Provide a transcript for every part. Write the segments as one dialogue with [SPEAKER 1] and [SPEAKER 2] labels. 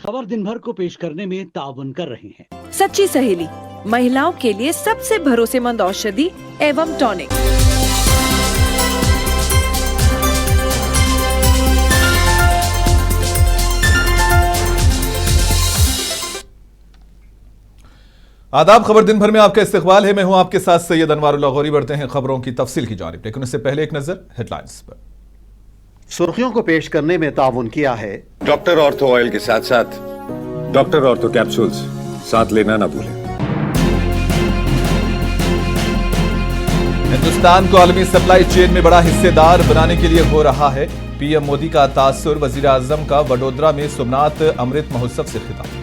[SPEAKER 1] खबर दिन भर को पेश करने में ताउन कर रहे हैं।
[SPEAKER 2] सच्ची सहेली, महिलाओं के लिए सबसे भरोसेमंद औषधि एवं टॉनिक।
[SPEAKER 3] आदाब, खबर दिन भर में आपका इस्तकबाल है। मैं हूं आपके साथ सैयद अनवारुल्लाह गौरी। बढ़ते हैं खबरों की तफसील की जानिब, लेकिन उससे पहले एक नजर हेडलाइंस पर।
[SPEAKER 4] सुर्खियों को पेश करने में ताउन किया है
[SPEAKER 5] डॉक्टर ऑर्थो ऑयल के साथ साथ डॉक्टर ऑर्थो कैप्सूल्स साथ लेना ना भूलें।
[SPEAKER 3] हिंदुस्तान को आलमी सप्लाई चेन में बड़ा हिस्सेदार बनाने के लिए हो रहा है पीएम मोदी का तासुर। वजीर आजम का वडोदरा में सोमनाथ अमृत महोत्सव से खिताब।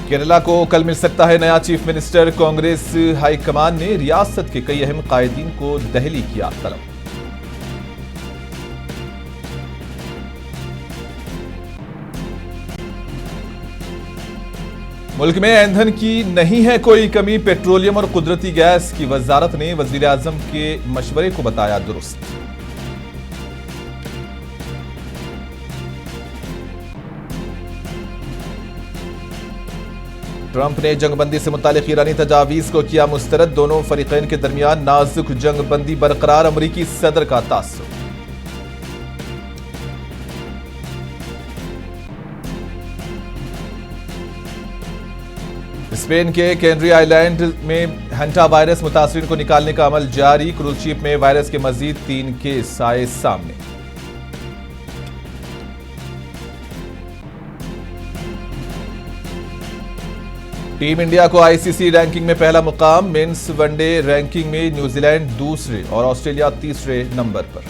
[SPEAKER 3] केरला को कल मिल सकता है नया चीफ मिनिस्टर। कांग्रेस हाईकमान ने रियासत के कई अहम कायदीन को दहली किया तलब। मुल्क में ईंधन की नहीं है कोई कमी। पेट्रोलियम और कुदरती गैस की वजारत ने वजीर आजम के मशवरे को बताया दुरुस्त। ट्रंप ने जंगबंदी से मुतालिक ईरानी तजावीज को किया मुस्तरद। दोनों फरीकैन के दरमियान नाजुक जंगबंदी बरकरार। अमरीकी सदर का तासुर। स्पेन के कैनरी आइलैंड में हंटा वायरस मुतासरीन को निकालने का अमल जारी। क्रूज शिप में वायरस के मजीद 3 केस आए सामने। टीम इंडिया को आईसीसी रैंकिंग में पहला मुकाम। मेंस वनडे रैंकिंग में न्यूजीलैंड दूसरे और ऑस्ट्रेलिया तीसरे नंबर पर।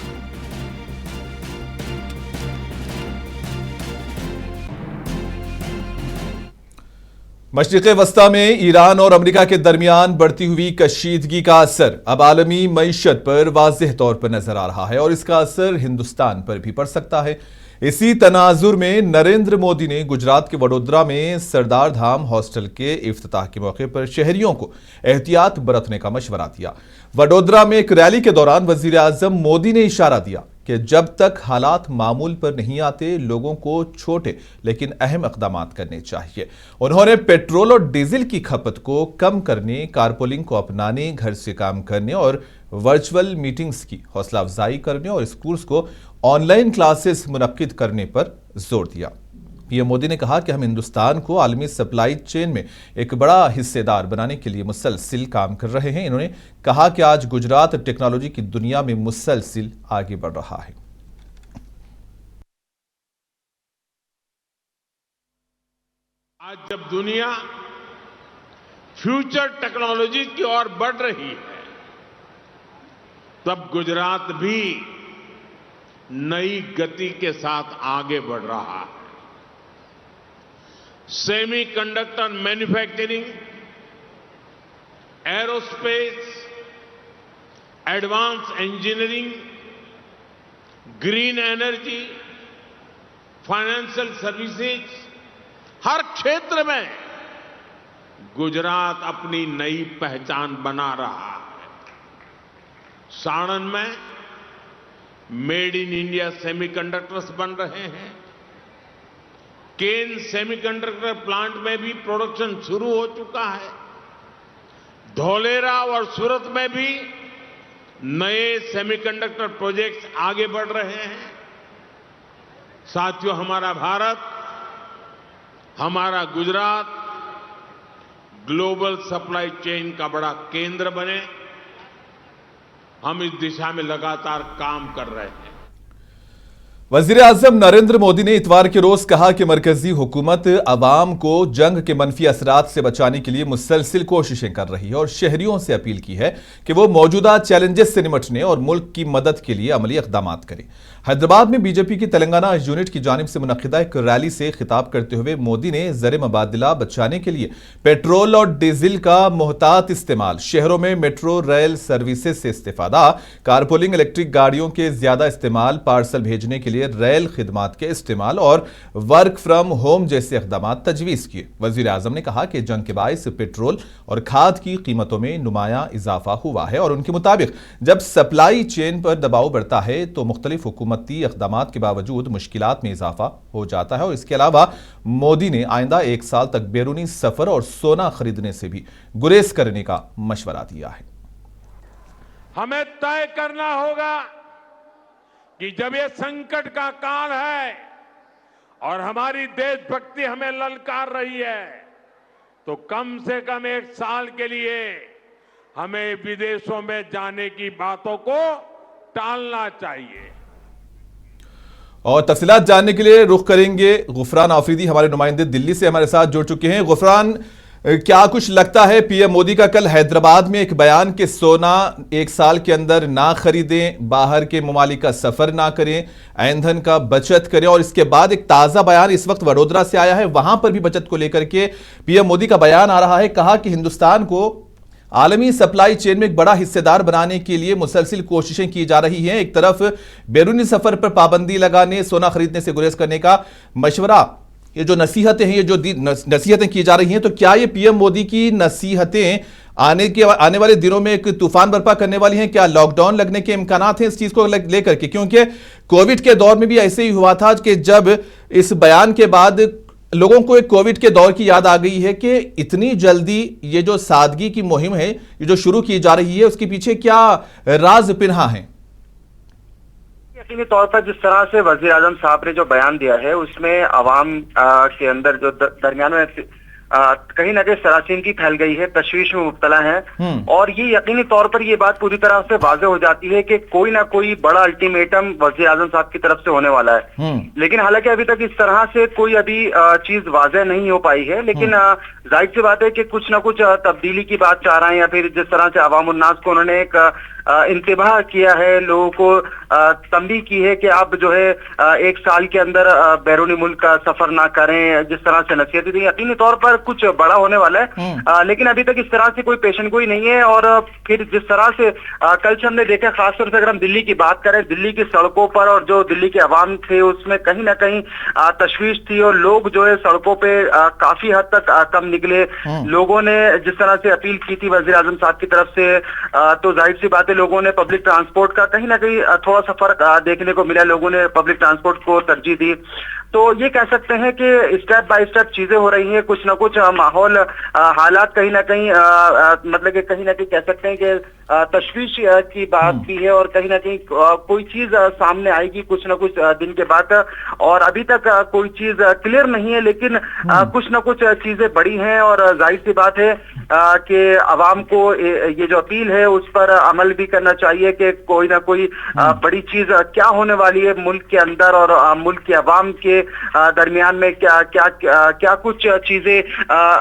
[SPEAKER 3] मशरिक़े वस्ता में ईरान और अमेरिका के दरमियान बढ़ती हुई कशीदगी का असर अब आलमी मईशत पर वाज़ेह तौर पर नजर आ रहा है और इसका असर हिंदुस्तान पर भी पड़ सकता है। इसी तनाजुर में नरेंद्र मोदी ने गुजरात के वडोदरा में सरदार धाम हॉस्टल के इफ्तिताह के मौके पर शहरियों को एहतियात बरतने का मशवरा दिया। वडोदरा में एक रैली के दौरान वजीर आजम मोदी ने इशारा दिया कि जब तक हालात मामूल पर नहीं आते लोगों को छोटे लेकिन अहम इक़दाम करने चाहिए। उन्होंने पेट्रोल और डीजल की खपत को कम करने, कारपूलिंग को अपनाने, घर से काम करने और वर्चुअल मीटिंग्स की हौसला अफजाई करने और स्कूल्स को ऑनलाइन क्लासेस मुनक्किद करने पर जोर दिया। पीएम मोदी ने कहा कि हम हिंदुस्तान को आलमी सप्लाई चेन में एक बड़ा हिस्सेदार बनाने के लिए मुसलसिल काम कर रहे हैं। इन्होंने कहा कि आज गुजरात टेक्नोलॉजी की दुनिया में मुसलसिल आगे बढ़ रहा है।
[SPEAKER 6] आज जब दुनिया फ्यूचर टेक्नोलॉजी की ओर बढ़ रही है, तब गुजरात भी नई गति के साथ आगे बढ़ रहा है। Semiconductor manufacturing, aerospace, advance engineering, green energy, financial services, हर क्षेत्र में गुजरात अपनी नई पहचान बना रहा है। साणंद में मेड इन इंडिया सेमीकंडक्टर्स बन रहे हैं। केन सेमीकंडक्टर प्लांट में भी प्रोडक्शन शुरू हो चुका है। धौलेरा और सूरत में भी नए सेमीकंडक्टर प्रोजेक्ट्स आगे बढ़ रहे हैं। साथियों, हमारा भारत, हमारा गुजरात ग्लोबल सप्लाई चेन का बड़ा केंद्र बने, हम इस दिशा में लगातार काम कर रहे हैं।
[SPEAKER 3] वजीर आजम नरेंद्र मोदी ने इतवार के रोज कहा कि मरकजी हुकूमत अवाम को जंग के मनफी असरात से बचाने के लिए मुसलसिल कोशिशें कर रही है और शहरियों से अपील की है कि वो मौजूदा चैलेंजेस से निपटने और मुल्क की मदद के लिए अमली इक़दाम करें। हैदराबाद में बीजेपी की तेलंगाना यूनिट की जानिब से मुनक्किदा एक रैली से खिताब करते हुए मोदी ने ज़र मुबादला बचाने के लिए पेट्रोल और डीजल का मोहतात इस्तेमाल, शहरों में मेट्रो रेल सर्विसेज से इस्तेफादा, कारपूलिंग, इलेक्ट्रिक गाड़ियों के ज्यादा इस्तेमाल, पार्सल भेजने के लिए लिए रेल खिदमात के इस्तेमाल और वर्क फ्रॉम होम जैसे इक़दाम तजवीज़ किए। वज़ीर आज़म ने कहा कि जंग के बाइस पेट्रोल और खाद की कीमतों में नुमाया इजाफा हुआ है और उनके मुताबिक जब सप्लाई चेन पर दबाव बढ़ता है तो मुख्तलिफ हुकूमती इक़दाम के बावजूद मुश्किलात में इजाफा हो जाता है। और इसके अलावा मोदी ने आइंदा 1 साल तक बैरूनी सफर और सोना खरीदने से भी गुरेज करने का मशवरा दिया है।
[SPEAKER 6] हमें तय करना होगा कि जब ये संकट का काल है और हमारी देशभक्ति हमें ललकार रही है तो कम से कम 1 साल के लिए हमें विदेशों में जाने की बातों को टालना चाहिए।
[SPEAKER 3] और तफसीलात जानने के लिए रुख करेंगे गुफरान आफरीदी, हमारे नुमाइंदे दिल्ली से हमारे साथ जुड़ चुके हैं। गुफरान, क्या कुछ लगता है पीएम मोदी का कल हैदराबाद में एक बयान कि सोना 1 साल के अंदर ना खरीदें, बाहर के ममालिक का सफर ना करें, ईंधन का बचत करें, और इसके बाद एक ताजा बयान इस वक्त वडोदरा से आया है, वहां पर भी बचत को लेकर के पीएम मोदी का बयान आ रहा है। कहा कि हिंदुस्तान को आलमी सप्लाई चेन में एक बड़ा हिस्सेदार बनाने के लिए मुसलसिल कोशिशें की जा रही हैं। एक तरफ बैरूनी सफर पर पाबंदी लगाने, सोना खरीदने से गुरेज करने का मशवरा, ये जो नसीहतें हैं, ये जो नसीहतें की जा रही हैं, तो क्या ये पीएम मोदी की नसीहतें आने वाले दिनों में एक तूफान बर्पा करने वाली हैं? क्या लॉकडाउन लगने के इम्कानात हैं इस चीज को लेकर के? क्योंकि कोविड के दौर में भी ऐसे ही हुआ था कि जब इस बयान के बाद लोगों को एक कोविड के दौर की याद आ गई है कि इतनी जल्दी ये जो सादगी की मुहिम है, ये जो शुरू की जा रही है, उसके पीछे क्या राज पिन्हा है?
[SPEAKER 7] यकीनी तौर पर जिस तरह से वज़ीर आज़म साहब ने जो बयान दिया है उसमें अवाम के अंदर जो दरमियान में कहीं ना कहीं सरासमगी फैल गई है, तशवीश में मुब्तला है। और ये यकीनी तौर पर ये बात पूरी तरह से वाज़ेह हो जाती है कि कोई ना कोई बड़ा अल्टीमेटम वज़ीर आज़म साहब की तरफ से होने वाला है। लेकिन हालांकि अभी तक इस तरह से कोई अभी चीज वाज़ेह नहीं हो पाई है। लेकिन जाहिर सी बात है कि कुछ ना कुछ तब्दीली की बात चाह रहे हैं, या फिर जिस तरह से अवाम उन्नास को उन्होंने एक इंतबाह किया है, लोगों को तंबीह की है कि आप जो है 1 साल के अंदर बैरूनी मुल्क का सफर ना करें, जिस तरह से नसीहतें दी, यकीनी तौर पर कुछ बड़ा होने वाला है। लेकिन अभी तक इस तरह से कोई पेशन गोई नहीं है। और फिर जिस तरह से कल से हमने देखा, खासतौर से अगर हम दिल्ली की बात करें, दिल्ली की सड़कों पर और जो दिल्ली के अवाम थे उसमें कहीं ना कहीं तशवीश थी और लोग जो है सड़कों पे काफी हद तक कम निकले। लोगों ने जिस तरह से अपील की थी वज़ीर आज़म साहब की तरफ से, तो जाहिर सी बात है लोगों ने पब्लिक ट्रांसपोर्ट का कहीं ना कहीं थोड़ा सा फर्क देखने को मिला, लोगों ने पब्लिक ट्रांसपोर्ट को तरजीह दी। तो ये कह सकते हैं कि स्टेप बाय स्टेप चीजें हो रही हैं, कुछ ना कुछ माहौल हालात कहीं ना कहीं मतलब कि कहीं ना कहीं कह सकते हैं कि तशवीश की बात भी है और कहीं ना कहीं कोई चीज सामने आएगी कुछ ना कुछ दिन के बाद। और अभी तक कोई चीज क्लियर नहीं है, लेकिन कुछ ना कुछ चीजें बड़ी हैं। और जाहिर सी बात है कि अवाम को ये जो अपील है उस पर अमल भी करना चाहिए कि कोई ना कोई बड़ी चीज क्या होने वाली है मुल्क के अंदर और मुल्क के अवाम के दरमियान में क्या कुछ चीजें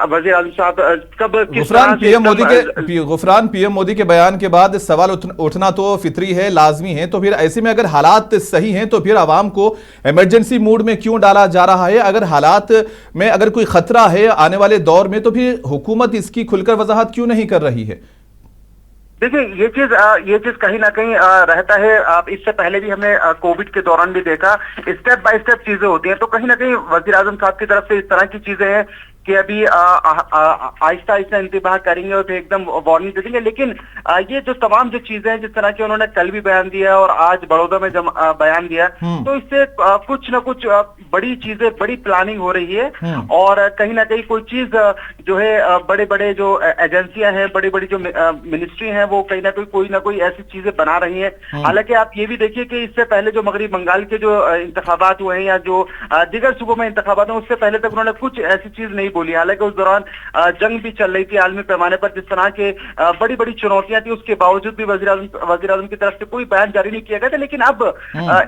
[SPEAKER 7] वज़ीर आज़म साहब कब
[SPEAKER 3] गुफरान पीएम मोदी के बयान के बाद सवाल उठना तो फितरी है, लाजमी है। तो फिर ऐसे में अगर हालात सही हैं तो फिर आवाम को इमरजेंसी मूड में क्यों डाला जा रहा है? अगर हालात में अगर कोई खतरा है आने वाले दौर में तो फिर हुकूमत इसकी खुलकर वजाहत क्यों नहीं कर रही है?
[SPEAKER 7] देखिए ये चीज कहीं ना कहीं रहता है। आप इससे पहले भी हमने कोविड के दौरान भी देखा, स्टेप बाय स्टेप चीजें होती हैं। तो कहीं ना कहीं वज़ीर आज़म साहब की तरफ से इस तरह की चीजें हैं कि अभी आहिस्ता आहिस्ता इंतबाह करेंगे और फिर एकदम वार्निंग दे देंगे। लेकिन ये जो तमाम जो चीजें हैं, जिस तरह की उन्होंने कल भी बयान दिया और आज बड़ौदा में जब बयान दिया, तो इससे कुछ ना कुछ बड़ी चीजें, बड़ी प्लानिंग हो रही है। और कहीं ना कहीं कोई चीज जो है बड़े बड़े जो एजेंसियां हैं, बड़ी बड़ी जो मिनिस्ट्री हैं, वो कहीं ना कोई ऐसी चीजें बना रही है। हालांकि आप ये भी देखिए कि इससे पहले जो मगरबी बंगाल के जो इंतखाबात हुए हैं या जो दिगर सूबों में इंतखाबात हुए, उससे पहले तक उन्होंने कुछ ऐसी चीज नहीं बोली। हालांकि उस दौरान जंग भी चल रही थी आलमी पैमाने पर, जिस तरह के बड़ी बड़ी चुनौतियां थी, उसके बावजूद भी वज़ीर आज़म की तरफ से कोई बयान जारी नहीं किया गया था। लेकिन अब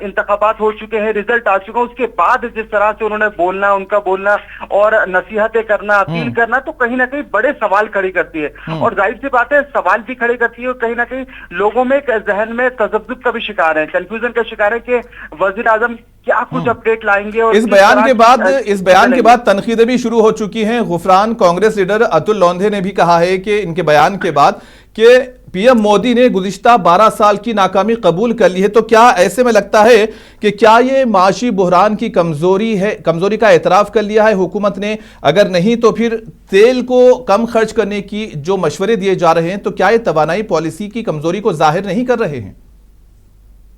[SPEAKER 7] इंतखाबात हो चुके हैं, रिजल्ट आ चुका है, उसके बाद जिस तरह से उन्होंने बोलना, उनका बोलना और नसीहतें करना, अपील करना, तो कहीं ना कहीं बड़े सवाल खड़ी करती है। और जाहिर सी बात है सवाल भी खड़े करती है और कहीं ना कहीं लोगों में जहन में तजब्जुब का भी शिकार है, कंफ्यूजन का शिकार है कि वज़ीर आज़म क्या कुछ अपडेट लाएंगे। और इस बयान
[SPEAKER 3] के बाद तनकीदें भी शुरू हो चुकी हैं। गुफरान, कांग्रेस लीडर अतुल लोंधे ने भी कहा है कि इनके बयान के बाद कि पीएम मोदी ने गुज़िश्ता 12 साल की नाकामी कबूल कर ली है, तो क्या ऐसे में लगता है कि क्या ये माशी बुहरान की कमजोरी है, कमजोरी का एतराफ कर लिया है हुकूमत ने? अगर नहीं तो फिर तेल को कम खर्च करने की जो मशवरे दिए जा रहे हैं, तो क्या ये तवानाई पॉलिसी की कमजोरी को जाहिर नहीं कर रहे हैं?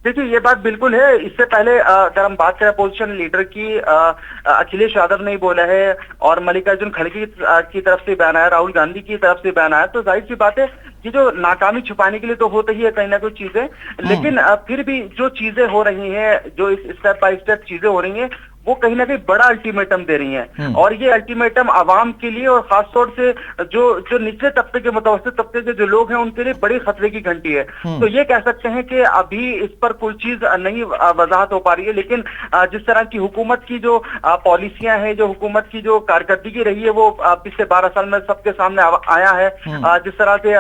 [SPEAKER 7] देखिए, ये बात बिल्कुल है। इससे पहले अगर हम बात करें अपोजिशन लीडर की, अखिलेश यादव ने बोला है और मल्लिकार्जुन खड़गे की तरफ से बयान आया, राहुल गांधी की तरफ से बयान आया, तो जाहिर सी बात है कि जो नाकामी छुपाने के लिए तो होता ही है कहीं ना कोई चीजें, लेकिन फिर भी जो चीजें हो रही हैं, जो स्टेप बाय स्टेप चीजें हो रही हैं, वो कहीं ना कहीं बड़ा अल्टीमेटम दे रही हैं। और ये अल्टीमेटम आवाम के लिए और खासतौर से जो निचले तबके के, मुतवस्सित तबके के जो लोग हैं, उनके लिए बड़ी खतरे की घंटी है। तो ये कह सकते हैं कि अभी इस पर कोई चीज नहीं वजाहत हो पा रही है, लेकिन जिस तरह की हुकूमत की जो पॉलिसियां हैं, जो हुकूमत की जो कारकर्दगी रही है, वो पिछले 12 साल में सबके सामने आया है। जिस तरह से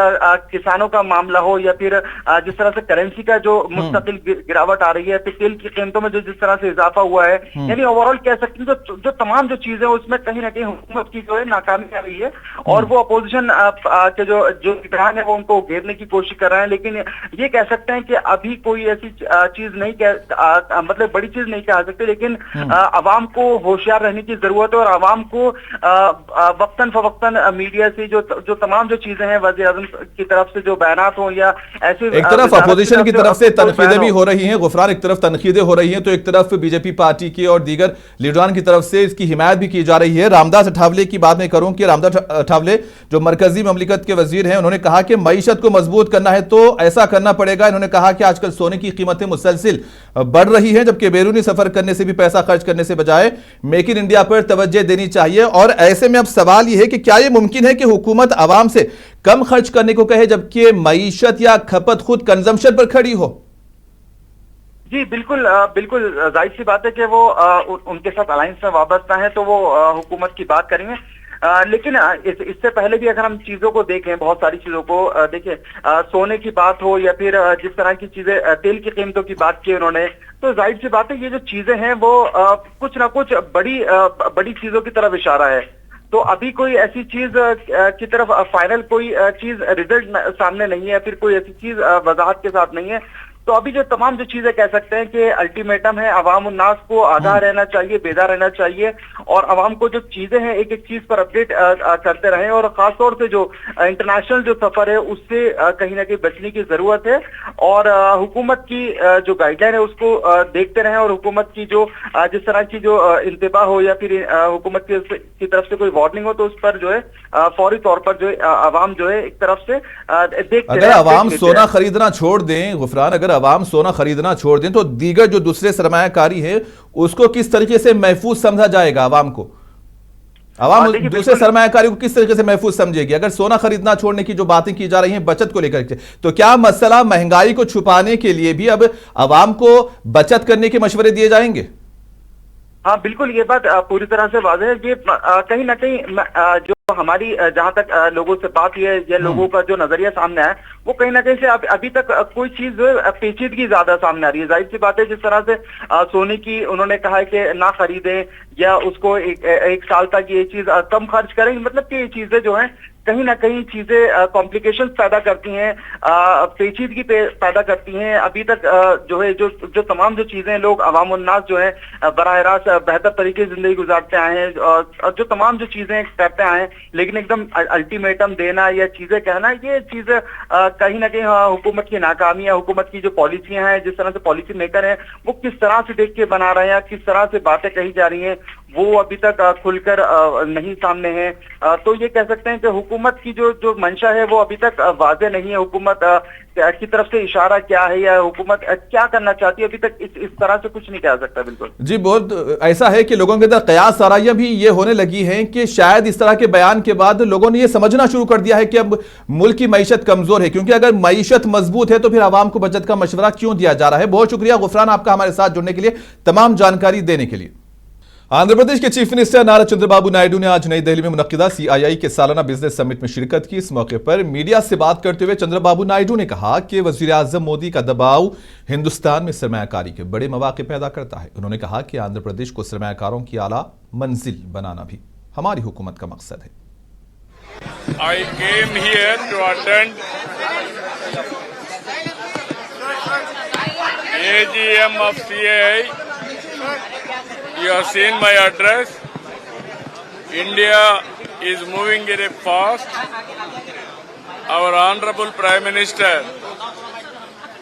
[SPEAKER 7] किसानों का मामला हो या फिर जिस तरह से करेंसी का जो मुस्तकिल गिरावट आ रही है, फिर तेल की कीमतों में जो जिस तरह से इजाफा हुआ है, यानी ओवरऑल कह सकते हैं जो तमाम जो चीजें हैं उसमें कहीं ना कहीं हुकूमत की जो है नाकामी आ रही है। और वो अपोजिशन के जो लीडरान है वो उनको घेरने की कोशिश कर रहे हैं, लेकिन ये कह सकते हैं कि अभी कोई ऐसी चीज नहीं मतलब बड़ी चीज नहीं कह सकते, लेकिन अवाम को होशियार रहने की जरूरत है और अवाम को वक्तन फवक्तन मीडिया से जो तमाम जो चीजें हैं, वज़ीर आज़म की तरफ से जो बयानात हो या ऐसे,
[SPEAKER 3] एक तरफ अपोजिशन की तरफ से तनकीदें भी हो रही हैं गुफरान, एक तरफ तनकीदें हो रही हैं, तो एक तरफ बीजेपी पार्टी की और दीगर लीडरान की तरफ से इसकी हिमायत भी की जा रही है। रामदास अठावले की बात मैं करूं कि रामदास अठावले जो मरकजी ममलिकत के वजीर हैं, उन्होंने कहा कि मईशत को मजबूत करना है तो ऐसा करना पड़ेगा। इन्होंने कहा कि आजकल सोने की कीमतें मुसलसिल बढ़ रही हैं, जबकि बैरूनी सफर करने से भी पैसा खर्च करने से बजाय मेक इन इंडिया पर तवज्जो देनी चाहिए। और ऐसे में अब सवाल यह है कि क्या यह मुमकिन है कि हुकूमत आवाम से कम खर्च करने को कहे जबकि मईशत या खपत खुद कंजम्पशन पर खड़ी हो?
[SPEAKER 7] जी बिल्कुल, बिल्कुल जाहिर सी बात है कि वो उनके साथ अलायंस में वाबस्ता है, तो वो हुकूमत की बात करेंगे। लेकिन इससे पहले भी अगर हम चीजों को देखें, बहुत सारी चीजों को देखें, सोने की बात हो या फिर जिस तरह की चीजें, तेल की कीमतों की बात की उन्होंने, तो जाहिर सी बात है ये जो चीजें हैं वो कुछ ना कुछ बड़ी चीजों की तरफ इशारा है। तो अभी कोई ऐसी चीज की तरफ फाइनल कोई चीज रिजल्ट सामने नहीं है, फिर कोई ऐसी चीज वजाहत के साथ नहीं है। तो अभी जो तमाम जो चीजें कह सकते हैं कि अल्टीमेटम है, अवाम उन्नास को आगाह रहना चाहिए, बेदार रहना चाहिए और अवाम को जो चीजें हैं एक एक चीज पर अपडेट करते रहें। और खासतौर से जो इंटरनेशनल जो सफर है उससे कहीं ना कहीं बचने की जरूरत है और हुकूमत की जो गाइडलाइन है उसको देखते रहें और हुकूमत की जो जिस तरह की जो इंतबा हो या फिर हुकूमत की तरफ से कोई वार्निंग हो तो उस पर जो है फौरी तौर पर जो है अवाम जो है एक तरफ से देखते
[SPEAKER 3] अगर अवाम सोना खरीदना छोड़ दें गुफरान, अगर अवाम सोना खरीदना छोड़ दें तो दीगर जो दूसरे सरमायाकारी है उसको किस तरीके से महफूज समझा जाएगा? अवाम को, अवाम दूसरे सरमायाकारी को किस तरीके से महफूज समझेगी अगर सोना खरीदना छोड़ने की जो बातें की जा रही हैं बचत को लेकर के? तो क्या मसला महंगाई को छुपाने के लिए भी अब अवाम को बचत करने के मशवरे दिए जाएंगे?
[SPEAKER 7] हाँ बिल्कुल, ये बात पूरी तरह से वाज़ेह है। ये कहीं ना कहीं जो हमारी जहां तक लोगों से बात है या लोगों का जो नजरिया सामने आया वो कहीं ना कहीं से अभी तक कोई चीज जो है पेचीदगी ज्यादा सामने आ रही है। जाहिर सी बात है जिस तरह से सोने की उन्होंने कहा है कि ना खरीदें या उसको एक साल तक ये चीज कम खर्च करें, मतलब कि ये चीजें जो है कहीं ना कहीं चीजें कॉम्प्लिकेशंस पैदा करती हैं, पेचीदगी पैदा करती हैं। अभी तक जो है जो तमाम जो चीजें लोग अवाम उन्नास जो है बराह रास्त बेहतर तरीके से जिंदगी गुजारते आए हैं और जो तमाम जो चीजें करते आए हैं, लेकिन एकदम अल्टीमेटम देना या चीजें कहना, ये चीजें कहीं ना कहीं हुकूमत की नाकामी है। हुकूमत की जो पॉलिसियां हैं, जिस तरह से पॉलिसी मेकर हैं वो किस तरह से देख के बना रहे हैं, किस तरह से बातें कही जा रही हैं, वो अभी तक खुलकर नहीं सामने है। तो ये कह सकते हैं कि हुकूमत की जो मंशा है वो अभी तक वाज़ेह नहीं है। हुकूमत की तरफ से इशारा क्या है या हुकूमत क्या करना चाहती है, अभी तक इस तरह से कुछ नहीं कह सकता। बिल्कुल
[SPEAKER 3] जी, बहुत ऐसा है कि लोगों के अंदर कयास आराइयां भी ये होने लगी हैं कि शायद इस तरह के बयान के बाद लोगों ने ये समझना शुरू कर दिया है कि अब मुल्क की मईशत कमजोर है, क्योंकि अगर मईशत मजबूत है तो फिर आवाम को बचत का मशवरा क्यों दिया जा रहा है। बहुत शुक्रिया गुफरान आपका हमारे साथ जुड़ने के लिए, तमाम जानकारी देने के लिए। आंध्र प्रदेश के चीफ मिनिस्टर नारा चंद्रबाबू नायडू ने आज नई दिल्ली में मुनक्किदा CII के सालाना बिजनेस समिट में शिरकत की। इस मौके पर मीडिया से बात करते हुए चंद्रबाबू नायडू ने कहा कि वजीर आजम मोदी का दबाव हिंदुस्तान में सरमायाकारी के बड़े मौके पैदा करता है। उन्होंने कहा कि आंध्र प्रदेश को सरमायाकारों की आला मंजिल बनाना भी हमारी हुकूमत का मकसद है।
[SPEAKER 8] I came here to attend AGM of CAI. You have seen my address. India is moving very fast. Our Honorable Prime Minister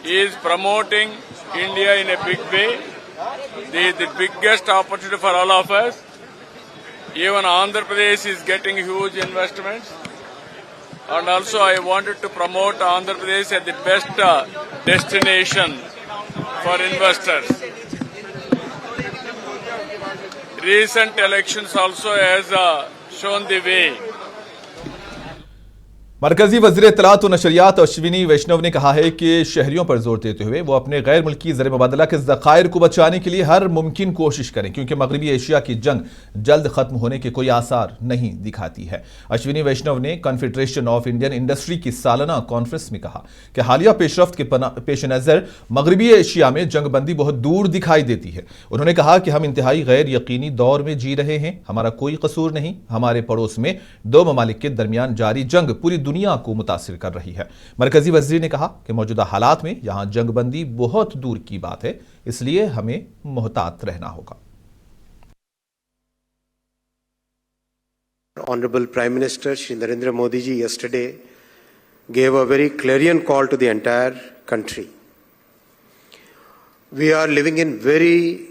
[SPEAKER 8] is promoting India in a big way. The biggest opportunity for all of us. Even Andhra Pradesh is getting huge investments. And also I wanted to promote Andhra Pradesh as the best destination for investors. Recent elections also has shown the way.
[SPEAKER 3] मरकजी वज़ीर इत्तलात और नशरियात अश्विनी वैष्णव ने कहा है कि शहरियों पर जोर देते हुए वो अपने गैर मुल्की ज़र मुबादला के ज़खायर को बचाने के लिए हर मुमकिन कोशिश करें, क्योंकि मगरबी एशिया की जंग जल्द खत्म होने के कोई आसार नहीं दिखाती है। अश्विनी वैष्णव ने कॉन्फेडरेशन ऑफ इंडियन इंडस्ट्री की सालाना कॉन्फ्रेंस में कहा कि हालिया पेशरफ्त के पेश नज़र मगरबी एशिया में जंगबंदी बहुत दूर दिखाई देती है। उन्होंने कहा कि हम इंतहाई गैर यकीनी दौर में जी रहे हैं, हमारा कोई कसूर नहीं। हमारे पड़ोस में दो ममालिक के दरमियान जारी जंग पूरी दुनिया को मुतासिर कर रही है। मरकजी वज़ीर ने कहा कि मौजूदा हालात में यहां जंगबंदी बहुत दूर की बात है, इसलिए हमें मोहतात रहना होगा।
[SPEAKER 9] Honorable Prime Minister Shri Narendra Modi ji yesterday gave a very clarion call to the entire country. We are living in very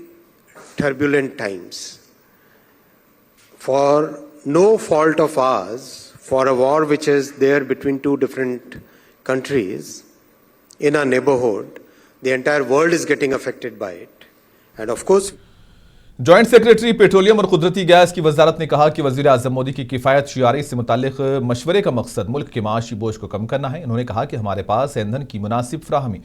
[SPEAKER 9] turbulent times. For no fault of ours, for a war which is there between two different countries in our neighborhood, the entire world is getting affected by it. And of course,
[SPEAKER 3] joint secretary petroleum और कुदरती gas की वजारत ने कहा कि वजीर आजम मोदी की किफायत शियारी से मुतालिक मशवरे का मकसद मुल्क के माशी बोझ को कम करना है। उन्होंने कहा कि हमारे पास ईंधन की मुनासिब फ्राहमी।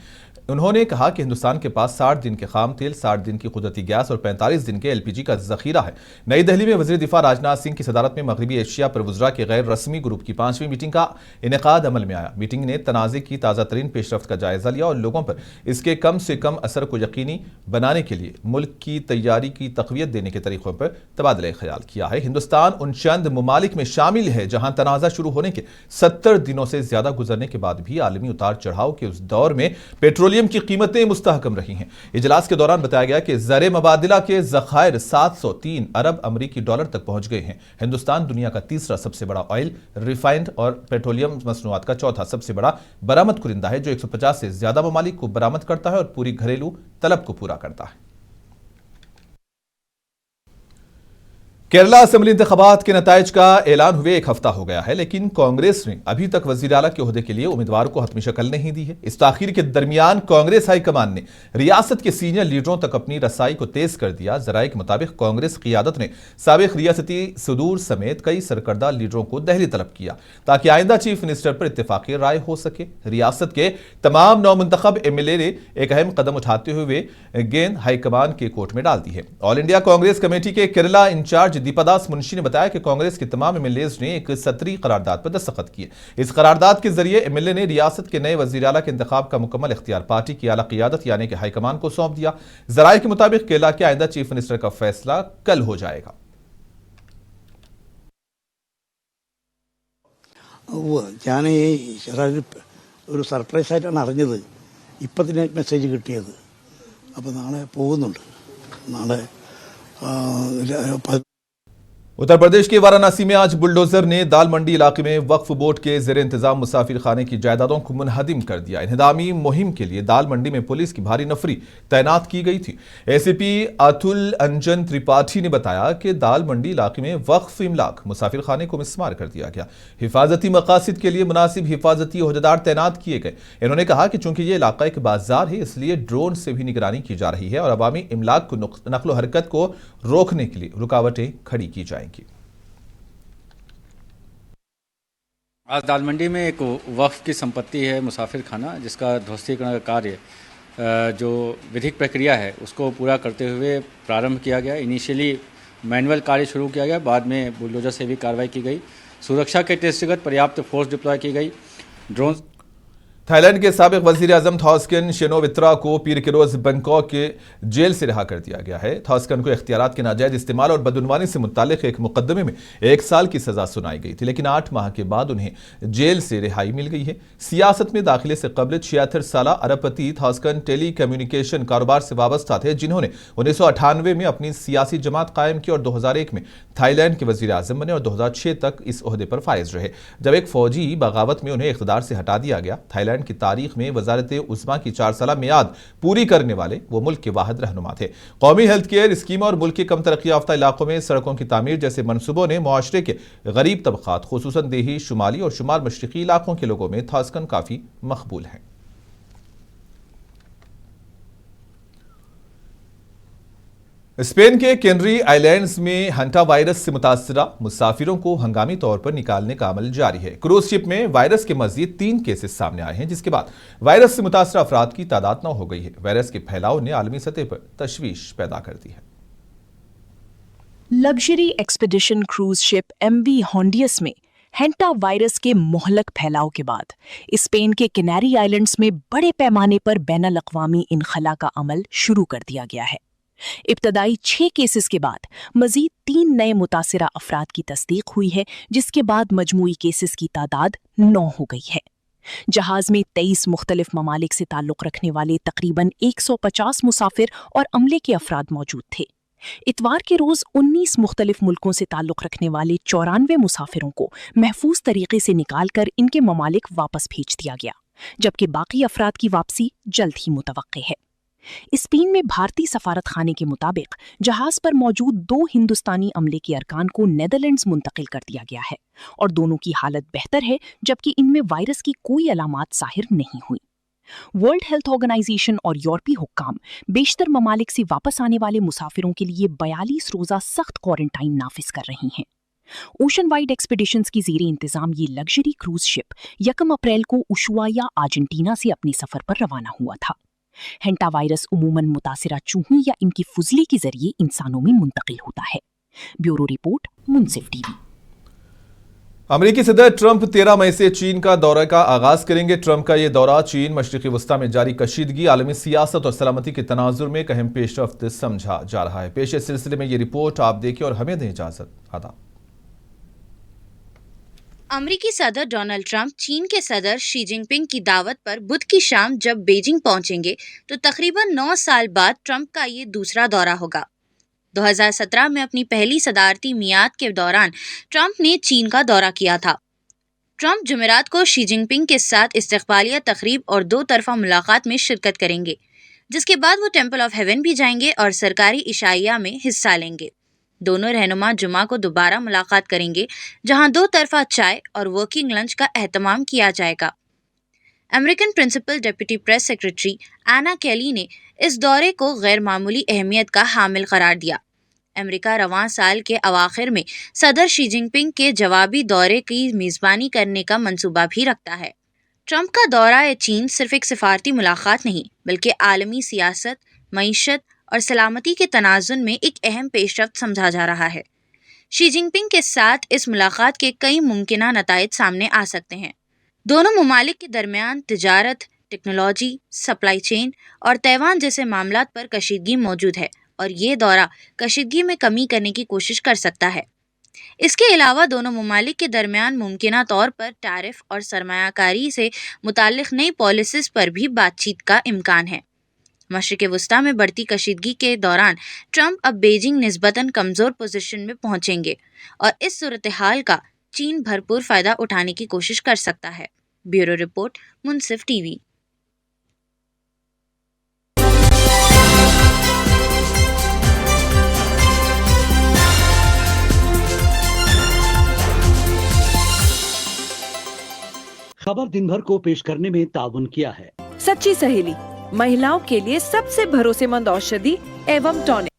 [SPEAKER 3] उन्होंने कहा कि हिंदुस्तान के पास 60 दिन के खाम तेल, 60 दिन की कुदरती गैस और 45 दिन के LPG का जखीरा है। नई दिल्ली में वजीर दिफा राजनाथ सिंह की सदारत में मगरबी एशिया पर वज़रा के गैर रस्मी ग्रुप की 5वीं मीटिंग का इनेकाद अमल में आया। मीटिंग ने तनाज़े की ताज़ा तरीन पेशरफ्त का जायजा लिया और लोगों पर इसके कम से कम असर को यकीनी बनाने के लिए मुल्क की तैयारी की तक़वियत देने के तरीक़ों पर तबादला ख्याल किया है। हिंदुस्तान उन चंद ममालिक में शामिल है जहां तनाज़ा शुरू होने के 70 दिनों से ज्यादा गुजरने के बाद भी आलमी उतार चढ़ाव के उस दौर में पेट्रोलियम की कीमतें मुस्तहकम रही हैं। इजलास के दौरान बताया गया कि ज़र मुबादला के ज़खायर 703 अरब अमरीकी डॉलर तक पहुंच गए हैं। हिंदुस्तान दुनिया का तीसरा सबसे बड़ा ऑयल, रिफाइंड और पेट्रोलियम मसनूआत का चौथा सबसे बड़ा बरामद कुरिंदा है, जो 150 से ज्यादा ममालिक को बरामद करता है और पूरी घरेलू तलब को पूरा करता है। केरला असेंबली इंतखाबात के नताइज का ऐलान हुए 1 हफ्ता हो गया है, लेकिन कांग्रेस ने अभी तक वजीर आला के ओहदे के लिए उम्मीदवार को हतमी शक्ल नहीं दी है। इस ताखीर के दरमियान कांग्रेस हाईकमान ने रियासत के सीनियर लीडरों तक अपनी रसाई को तेज कर दिया। जराये के मुताबिक कांग्रेस क़ियादत ने साबिक रियासती सदूर समेत कई सरकर्दा लीडरों को दहली तलब किया ताकि आइंदा चीफ मिनिस्टर पर इत्तेफाकी राय हो सके। रियासत के तमाम नौमुंतखब MLA ने एक अहम कदम उठाते हुए गेंद हाईकमान के कोर्ट में डाल दी है। ऑल इंडिया कांग्रेस कमेटी के केरला इंचार्ज दीपादास मुंशी ने बताया कि कांग्रेस के तमाम MLAs ने एक सत्री करारदाद पर दस्तखत किए। इस करारदाद के जरिए MLA ने रियासत के नए वजीर आला के इंतखाब का मुकम्मल इख्तियार पार्टी की आला क़ियादत यानी कि हाईकमान को सौंप दिया। जराये के मुताबिक केरला के आइंदा चीफ मिनिस्टर का फैसला कल हो जाएगा।
[SPEAKER 10] ഞാൻ ഒരു സർപ്രൈസ് ആയിട്ടാണ് അറിഞ്ഞത്, ഇപ്പം തന്നെ മെസ്സേജ് കിട്ടിയത്. അപ്പോൾ നാളെ പോകുന്നുണ്ട്. നാളെ
[SPEAKER 3] उत्तर प्रदेश के वाराणसी में आज बुलडोजर ने दाल मंडी इलाके में वक्फ बोर्ड के जेर इंतजाम मुसाफिर खाने की जायदादों को मुनहदिम कर दिया। इन्हदामी मुहिम के लिए दाल मंडी में पुलिस की भारी नफरी तैनात की गई थी। ACP अतुल अंजन त्रिपाठी ने बताया कि दाल मंडी इलाके में वक्फ इमलाक मुसाफिर खाने को मिस्मार कर दिया गया। हिफाजती मकासद के लिए मुनासिब हिफाजती ओहदेदार तैनात किए गए। इन्होंने कहा कि चूंकि ये इलाका एक बाजार है, इसलिए ड्रोन से भी निगरानी की जा रही है और अवामी इमलाक को नकलो हरकत को रोकने के लिए रुकावटें खड़ी की जाएंगी।
[SPEAKER 11] आज दाल मंडी में एक वक्फ की संपत्ति है मुसाफिर खाना, जिसका ध्वस्तीकरण का कार्य जो विधिक प्रक्रिया है उसको पूरा करते हुए प्रारंभ किया गया। इनिशियली मैनुअल कार्य शुरू किया गया, बाद में बुलडोजर से भी कार्रवाई की गई। सुरक्षा के दृष्टिगत पर्याप्त फोर्स डिप्लॉय की गई। ड्रोन
[SPEAKER 3] थाईलैंड के साबिक वजीर आजम थॉस्कन शिनोवित्रा को पीर के रोज बैंकॉक के जेल से रिहा कर दिया गया है। थॉस्कन को इख्तियारात के नाजायज इस्तेमाल और बदउनवानी से मुतालिक एक मुकदमे में 1 साल की सजा सुनाई गई थी, लेकिन 8 माह के बाद उन्हें जेल से रिहाई मिल गई है। सियासत में दाखिले से कबल 76 साला अरबपति थॉस्कन टेली कम्युनिकेशन कारोबार से वाबस्ता थे, जिन्होंने 1998 में अपनी सियासी जमात कायम की और 2001 में थाईलैंड के वजीर आजम बने और 2006 तक इस ओहदे पर फाइज रहे। जब एक फौजी बगावत में उन्हें इख्तियार से हटा दिया गया। थाईलैंड की तारीख में वजारत उस्मा की 4 साला मियाद पूरी करने वाले वो मुल्क के वाहिद रहनुमा थे। कौमी हेल्थ केयर स्कीम और मुल्क के कम तरक्की याफ्ता इलाकों में सड़कों की तामीर जैसे मनसूबों ने मुआशरे के गरीब तबकात खुसूसन देही, शुमाली और शुमाल मशरिकी इलाकों के लोगों में थॉस्कन काफी मकबूल हैं। स्पेन के कैनरी आइलैंड्स में हंटा वायरस से मुतासरा मुसाफिरों को हंगामी तौर पर निकालने का अमल जारी है। क्रूज शिप में वायरस के मजीद 3 केसेस सामने आए हैं, जिसके बाद वायरस से मुतासरा अफराद की तादाद 9 हो गई है। वायरस के फैलाव ने आलमी सतह पर तशवीश पैदा कर दी है।
[SPEAKER 12] Luxury expedition cruise ship MV हॉन्डियस में हेंटा वायरस के मोहलक फैलाव के बाद स्पेन के कैनरी आइलैंड्स में बड़े पैमाने पर बैनुल अक़वामी इनखला का अमल शुरू कर दिया गया है। इब्तदाई 6 केसेस के बाद मजीद 3 नए मुतासिरा अफराद की तस्दीक हुई है, जिसके बाद मजमूई केसेस की तादाद 9 हो गई है। जहाज में 23 मुख्तलिफ ममालिक से ताल्लुक़ रखने वाले तकरीबन 150 मुसाफिर और अमले के अफराद मौजूद थे। इतवार के रोज 19 मुख्तलिफ मुल्कों से ताल्लुक़ रखने वाले 94 मुसाफिरों को महफूज तरीके से निकालकर इनके ममालिक वापस भेज दिया गया, जबकि बाकी अफराद की वापसी जल्द ही मुतवक्के है। स्पेन में भारतीय सफारत खाने के मुताबिक जहाज पर मौजूद 2 हिंदुस्तानी अमले के अरकान को नेदरलैंड्स मुंतकिल कर दिया गया है और दोनों की हालत बेहतर है, जबकि इनमें वायरस की कोई अलामात ज़ाहिर नहीं हुई। वर्ल्ड हेल्थ ऑर्गेनाइजेशन और यूरोपीय हुक्काम बेशतर ममालिक से वापस आने वाले मुसाफिरों के लिए 42 रोज़ा सख्त क्वारंटाइन नाफिज कर रही हैं। ओशन वाइड एक्सपीडिशंस की ज़ेरे इंतजाम ये लग्जरी क्रूज शिप 1 अप्रैल को उशुआया अर्जेंटीना से अपने सफर पर रवाना हुआ था। हेंटा वायरस उमूमन मुतासिरा चूहों या इनकी फुजली के जरिए इंसानों में मुंतकिल होता है। ब्यूरो रिपोर्ट, मुंसिफ टीवी।
[SPEAKER 3] अमेरिकी सदर ट्रंप 13 मई से चीन का दौरे का आगाज करेंगे। ट्रंप का यह दौरा चीन मशरिकी वस्ता में जारी कशीदगी, आलमी सियासत और सलामती के तनाजुर में एक अहम पेशरफ्त समझा जा रहा है। पेश इस सिलसिले में ये रिपोर्ट आप देखिए और हमें दें इजाजत। आदाब।
[SPEAKER 13] अमेरिकी सदर डोनाल्ड ट्रंप चीन के सदर शी जिनपिंग की दावत पर बुध की शाम जब बीजिंग पहुंचेंगे तो तकरीबन 9 साल बाद ट्रंप का ये दूसरा दौरा होगा। 2017 में अपनी पहली सदारती मियाद के दौरान ट्रंप ने चीन का दौरा किया था। ट्रंप जुमेरात को शी जिनपिंग के साथ इस्तकबालिया तकरीब और 2 तरफा मुलाकात में शिरकत करेंगे, जिसके बाद वो टेंपल ऑफ हेवन भी जाएंगे और सरकारी इशाइया में हिस्सा लेंगे। दोनों रहनुमा जुमा को दोबारा मुलाकात करेंगे, जहां 2 तरफा चाय और वर्किंग लंच का एहतमाम किया जाएगा। American principal deputy press secretary Anna Kelly ने इस दौरे को गैर मामूली अहमियत का हामिल करार दिया। अमेरिका रवां साल के अवाखिर में सदर शी जिनपिंग के जवाबी दौरे की मेज़बानी करने का मंसूबा भी रखता है। ट्रंप का दौरा चीन सिर्फ एक सिफारती मुलाकात नहीं, बल्कि आलमी सियासत, मईशत और सलामती के तनाजुन में एक अहम पेशरफ्त समझा जा रहा है। शी जिनपिंग के साथ इस मुलाकात के कई मुमकिना नताइज सामने आ सकते हैं। दोनों ममालिक के दरमियान तिजारत, टेक्नोलॉजी, सप्लाई चेन और तैवान जैसे मामलात पर कशीदगी मौजूद है और ये दौरा कशीदगी में कमी करने की कोशिश कर सकता है। इसके अलावा दोनों ममालिक के दरमियान मुमकिना तौर पर टैरिफ और सरमायाकारी से मुताल्लिक नई पॉलिसीज पर भी बातचीत का इम्कान है। मशरिक़ वस्ता में बढ़ती कशीदगी के दौरान ट्रंप अब बीजिंग निस्बतन कमज़ोर पोजीशन में पहुंचेंगे और इस सूरत हाल का चीन भरपूर फ़ायदा उठाने की कोशिश कर सकता है। ब्यूरो रिपोर्ट, मुंसिफ टीवी।
[SPEAKER 1] खबर दिन भर को पेश करने में ताउन किया है
[SPEAKER 2] सच्ची सहेली, महिलाओं के लिए सबसे भरोसेमंद औषधि एवं टॉनिक।